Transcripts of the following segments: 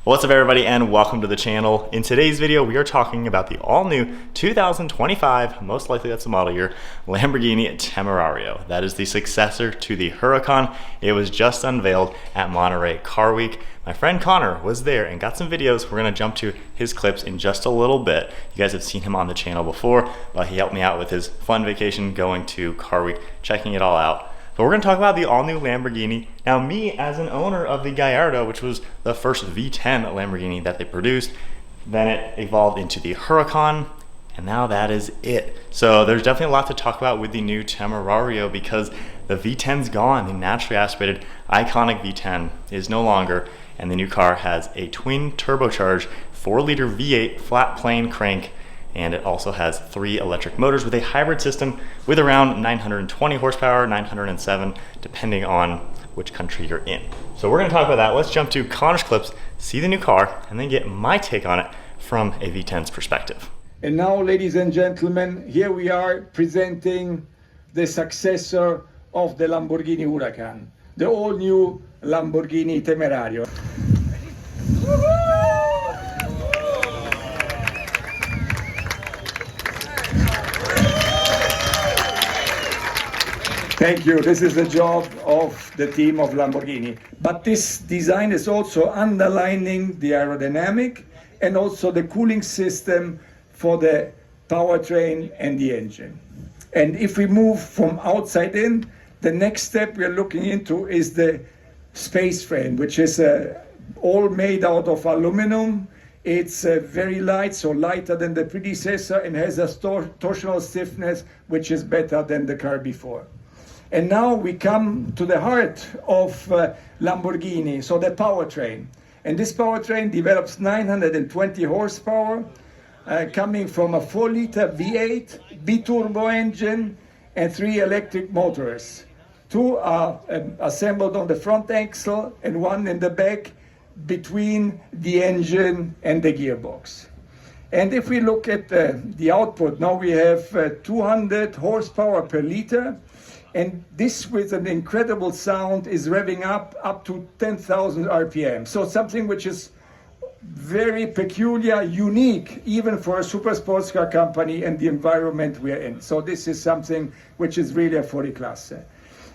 What's up everybody and welcome to the channel. In today's video we are talking about the all-new 2025, most likely that's the model year, Lamborghini Temerario. That is the successor to the Huracan. It was just unveiled at Monterey Car Week. My friend Connor was there and got some videos. We're gonna jump to his clips in just a little bit. You guys have seen him on the channel before, but he helped me out with his fun vacation going to Car Week, checking it all out. But we're going to talk about the all-new Lamborghini. Now, me as an owner of the Gallardo, which was the first V10 Lamborghini that they produced, then it evolved into the Huracan, and now that is it. So there's definitely a lot to talk about with the new Temerario because the V10's gone. The naturally aspirated, iconic V10 is no longer, and the new car has a twin turbocharged 4-liter V8 flat plane crank, and it also has 3 electric motors with a hybrid system with around 920 horsepower, 907, depending on which country you're in. So we're gonna talk about that. Let's jump to Connor's clips, see the new car, and then get my take on it from a V10's perspective. And now, ladies and gentlemen, here we are presenting the successor of the Lamborghini Huracan, the all-new Lamborghini Temerario. Thank you. This is the job of the team of Lamborghini. But this design is also underlining the aerodynamic and also the cooling system for the powertrain and the engine. And if we move from outside in, the next step we're looking into is the space frame, which is all made out of aluminum. It's very light, so lighter than the predecessor, and has a torsional stiffness which is better than the car before. And now we come to the heart of Lamborghini, so the powertrain. And this powertrain develops 920 horsepower, coming from a 4-liter V8 biturbo engine and 3 electric motors. 2 are assembled on the front axle and 1 in the back between the engine and the gearbox. And if we look at the output, now we have 200 horsepower per liter. And this, with an incredible sound, is revving up to 10,000 RPM. So something which is very peculiar, unique, even for a super sports car company and the environment we're in. So this is something which is really a 40 class.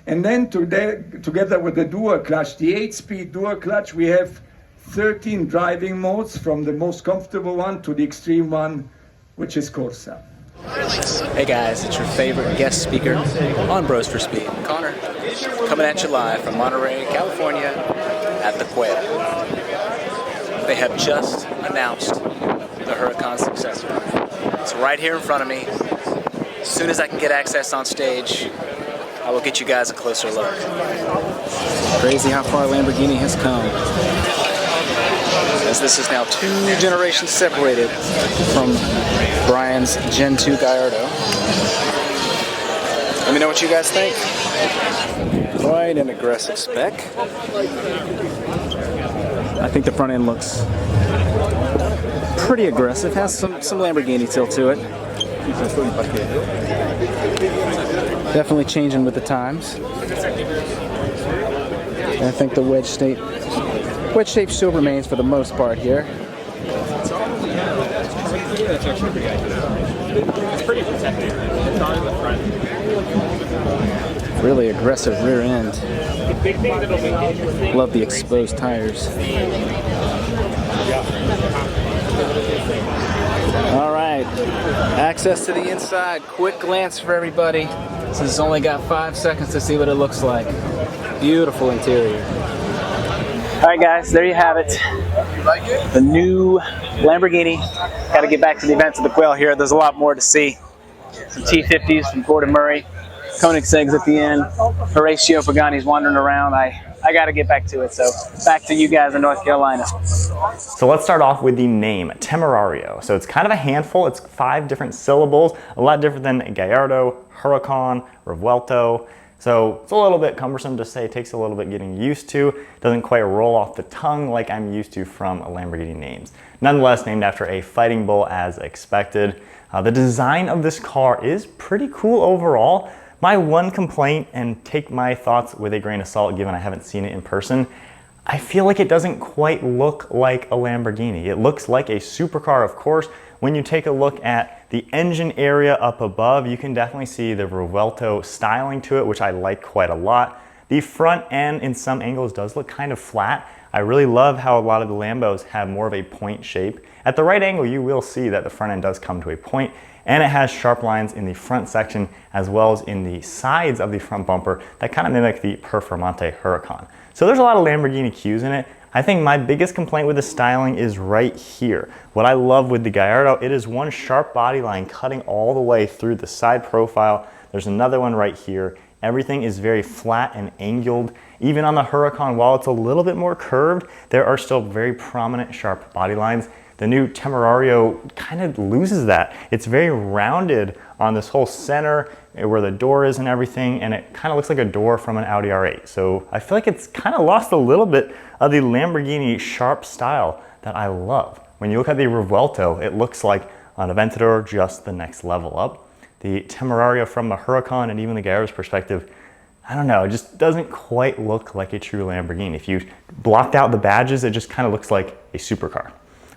And then together with the dual clutch, the 8-speed dual clutch, we have 13 driving modes, from the most comfortable one to the extreme one, which is Corsa. Hey guys, it's your favorite guest speaker on Bros for Speed, Connor, coming at you live from Monterey, California at the Quail. They have just announced the Huracan successor. It's right here in front of me. As soon as I can get access on stage, I will get you guys a closer look. Crazy how far Lamborghini has come, as this is now 2 generations separated from Brian's Gen 2 Gallardo. Let me know what you guys think. Quite an aggressive spec. I think the front end looks pretty aggressive. Has some Lamborghini tilt to it. Definitely changing with the times. I think the wedge shape still remains for the most part here. It's pretty protected. It's not in the front. Really aggressive rear end. Love the exposed tires. All right, access to the inside. Quick glance for everybody. This has only got 5 seconds to see what it looks like. Beautiful interior. All right, guys, there you have it. The new Lamborghini. Got to get back to the events of the Quail here. There's a lot more to see. Some T50s from Gordon Murray, Koenigsegg's at the end, Horatio Pagani's wandering around. I got to get back to it. So back to you guys in North Carolina. So let's start off with the name, Temerario. So it's kind of a handful. It's 5 different syllables, a lot different than Gallardo, Huracan, Revuelto. So it's a little bit cumbersome to say, it takes a little bit getting used to. Doesn't quite roll off the tongue like I'm used to from Lamborghini names. Nonetheless, named after a fighting bull as expected. The design of this car is pretty cool overall. My one complaint, and take my thoughts with a grain of salt given I haven't seen it in person, I feel like it doesn't quite look like a Lamborghini. It looks like a supercar, of course. When you take a look at the engine area up above, you can definitely see the Revuelto styling to it, which I like quite a lot. The front end in some angles does look kind of flat. I really love how a lot of the Lambos have more of a point shape. At the right angle, you will see that the front end does come to a point, and it has sharp lines in the front section as well as in the sides of the front bumper that kind of mimic the Performante Huracan. So there's a lot of Lamborghini cues in it. I think my biggest complaint with the styling is right here. What I love with the Gallardo, it is one sharp body line cutting all the way through the side profile. There's another one right here. Everything is very flat and angled. Even on the Huracan, while it's a little bit more curved, there are still very prominent sharp body lines. The new Temerario kind of loses that. It's very rounded on this whole center where the door is and everything, and it kind of looks like a door from an Audi R8. So I feel like it's kind of lost a little bit of the Lamborghini sharp style that I love. When you look at the Revuelto, it looks like an Aventador just the next level up. The Temerario from the Huracan and even the Gallardo's perspective, I don't know, it just doesn't quite look like a true Lamborghini. If you blocked out the badges, it just kind of looks like a supercar,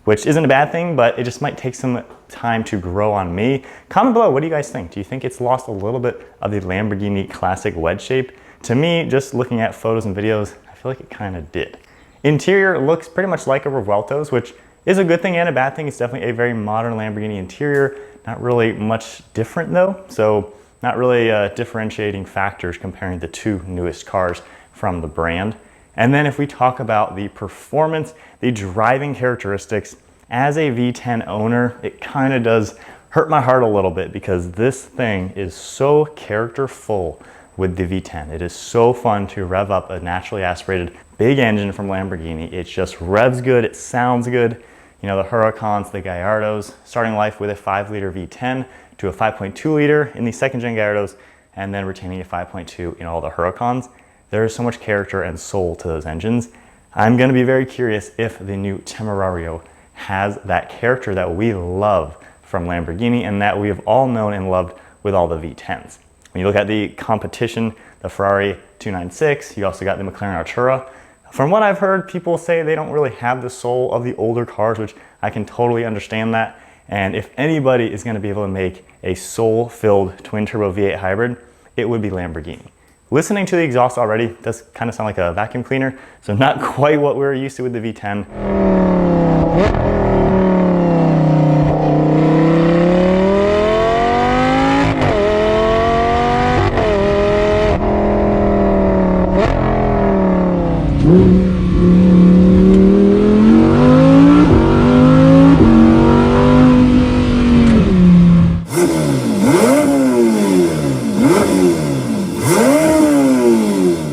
which isn't a bad thing, but it just might take some time to grow on me. Comment below, what do you guys think? Do you think it's lost a little bit of the Lamborghini classic wedge shape? To me, just looking at photos and videos, I feel like it kind of did. Interior looks pretty much like a Revuelto's, which is a good thing and a bad thing. It's definitely a very modern Lamborghini interior. Not really much different though, so not really differentiating factors comparing the two newest cars from the brand. And then if we talk about the performance, the driving characteristics, as a V10 owner, it kind of does hurt my heart a little bit because this thing is so characterful with the V10. It is so fun to rev up a naturally aspirated big engine from Lamborghini. It just revs good, it sounds good. You know, the Huracans, the Gallardos, starting life with a 5-liter V10 to a 5.2 liter in the second gen Gallardos, and then retaining a 5.2 in all the Huracans. There is so much character and soul to those engines. I'm gonna be very curious if the new Temerario has that character that we love from Lamborghini and that we have all known and loved with all the V10s. When you look at the competition, the Ferrari 296, you also got the McLaren Artura. From what I've heard, people say they don't really have the soul of the older cars, which I can totally understand that. And if anybody is gonna be able to make a soul-filled twin-turbo V8 hybrid, it would be Lamborghini. Listening to the exhaust already does kind of sound like a vacuum cleaner, so not quite what we're used to with the V10.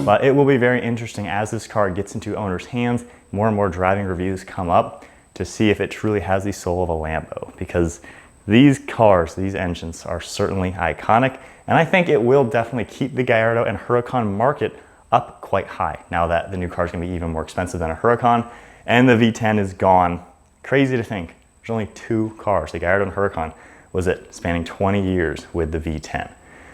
But it will be very interesting as this car gets into owners' hands, more and more driving reviews come up to see if it truly has the soul of a Lambo, because these cars, these engines are certainly iconic, and I think it will definitely keep the Gallardo and Huracan market up quite high now that the new car is going to be even more expensive than a Huracan and the V10 is gone. Crazy to think there's only two cars, the Gallardo and Huracan, was it spanning 20 years with the V10.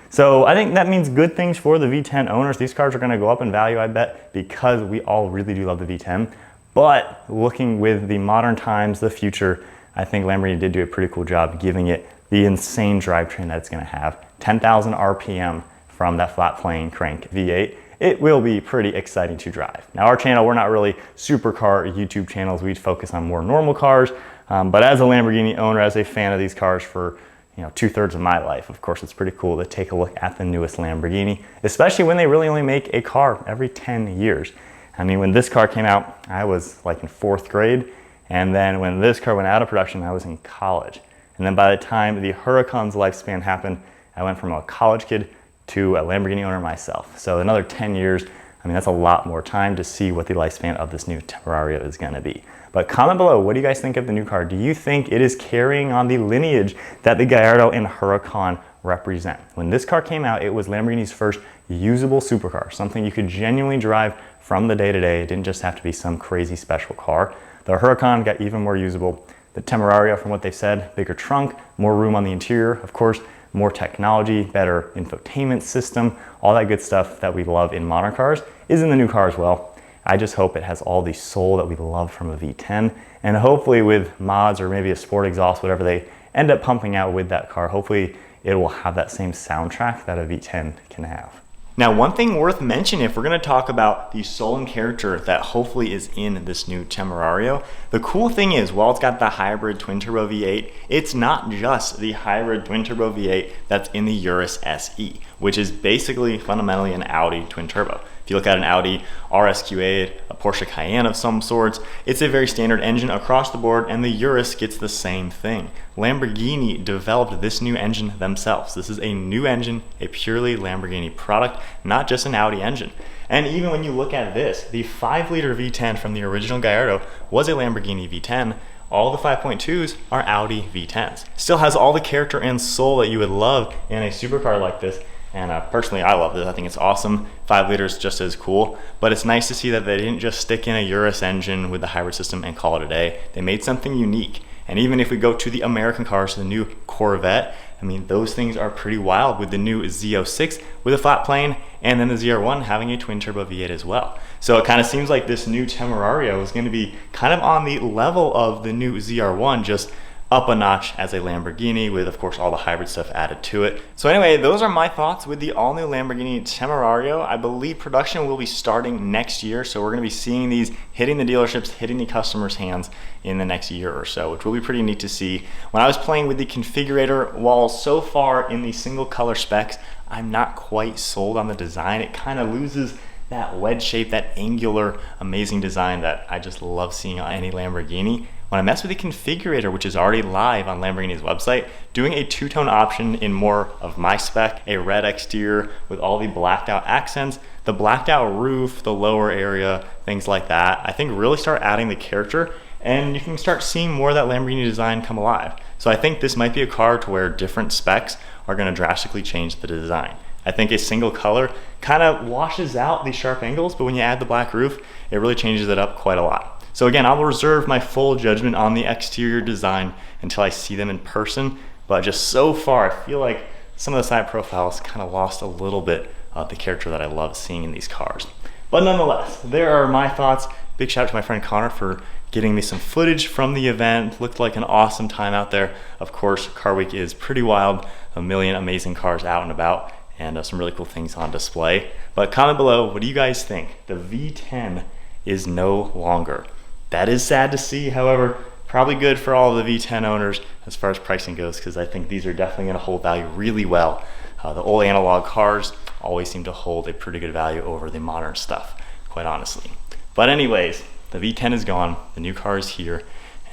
So I think that means good things for the V10 owners. These cars are going to go up in value, I bet, because we all really do love the V10. But looking with the modern times, the future, I think Lamborghini did do a pretty cool job giving it the insane drivetrain that it's going to have. 10,000 RPM from that flat plane crank V8. It will be pretty exciting to drive. Now our channel, we're not really supercar YouTube channels. We focus on more normal cars. But as a Lamborghini owner, as a fan of these cars for 2/3 of my life, of course, it's pretty cool to take a look at the newest Lamborghini, especially when they really only make a car every 10 years. I mean, when this car came out, I was like in 4th grade. And then when this car went out of production, I was in college. And then by the time the Huracan's lifespan happened, I went from a college kid to a Lamborghini owner myself. So another 10 years, I mean, that's a lot more time to see what the lifespan of this new Temerario is gonna be. But comment below, what do you guys think of the new car? Do you think it is carrying on the lineage that the Gallardo and Huracan represent? When this car came out, it was Lamborghini's first usable supercar, something you could genuinely drive from the day-to-day. It didn't just have to be some crazy special car. The Huracan got even more usable. The Temerario, from what they said, bigger trunk, more room on the interior, of course, more technology, better infotainment system, all that good stuff that we love in modern cars is in the new car as well. I just hope it has all the soul that we love from a V10, and hopefully with mods or maybe a sport exhaust, whatever they end up pumping out with that car, hopefully it will have that same soundtrack that a V10 can have. Now, one thing worth mentioning if we're going to talk about the soul and character that hopefully is in this new Temerario, the cool thing is, while it's got the hybrid twin-turbo V8, it's not just the hybrid twin-turbo V8 that's in the Urus SE, which is basically fundamentally an Audi twin-turbo. If you look at an Audi RSQ8, a Porsche Cayenne of some sorts, it's a very standard engine across the board, and the Urus gets the same thing. Lamborghini developed this new engine themselves. This is a new engine, a purely Lamborghini product, not just an Audi engine. And even when you look at this, the 5-liter V10 from the original Gallardo was a Lamborghini V10. All the 5.2s are Audi V10s. Still has all the character and soul that you would love in a supercar like this. And personally, I love this. I think it's awesome. 5 liters just as cool. But it's nice to see that they didn't just stick in a Urus engine with the hybrid system and call it a day. They made something unique. And even if we go to the American cars, the new Corvette, I mean, those things are pretty wild, with the new Z06 with a flat plane, and then the ZR1 having a twin-turbo V8 as well. So it kind of seems like this new Temerario is going to be kind of on the level of the new ZR1, just up a notch as a Lamborghini, with of course all the hybrid stuff added to it. So anyway, those are my thoughts with the all new Lamborghini Temerario. I believe production will be starting next year, so we're going to be seeing these hitting the dealerships, hitting the customers' hands in the next year or so, which will be pretty neat to see. When I was playing with the configurator, while so far in the single color specs, I'm not quite sold on the design. It kind of loses that wedge shape, that angular, amazing design that I just love seeing on any Lamborghini. When I mess with the configurator, which is already live on Lamborghini's website, doing a two-tone option in more of my spec, a red exterior with all the blacked out accents, the blacked out roof, the lower area, things like that, I think really start adding the character, and you can start seeing more of that Lamborghini design come alive. So I think this might be a car to where different specs are going to drastically change the design. I think a single color kind of washes out the sharp angles, but when you add the black roof, it really changes it up quite a lot. So again, I will reserve my full judgment on the exterior design until I see them in person, but just so far, I feel like some of the side profiles kind of lost a little bit of the character that I love seeing in these cars. But nonetheless, there are my thoughts. Big shout out to my friend Connor for getting me some footage from the event. Looked like an awesome time out there. Of course, Car Week is pretty wild, a million amazing cars out and about, and some really cool things on display. But comment below, what do you guys think? The V10 is no longer. That is sad to see, however, probably good for all of the V10 owners as far as pricing goes, because I think these are definitely going to hold value really well. The old analog cars always seem to hold a pretty good value over the modern stuff, quite honestly. But anyways, the V10 is gone, the new car is here,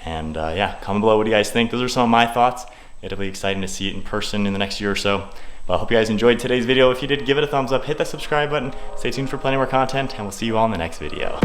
and yeah, comment below what do you guys think. Those are some of my thoughts. It'll be exciting to see it in person in the next year or so. But I hope you guys enjoyed today's video. If you did, give it a thumbs up, hit that subscribe button, stay tuned for plenty more content, and we'll see you all in the next video.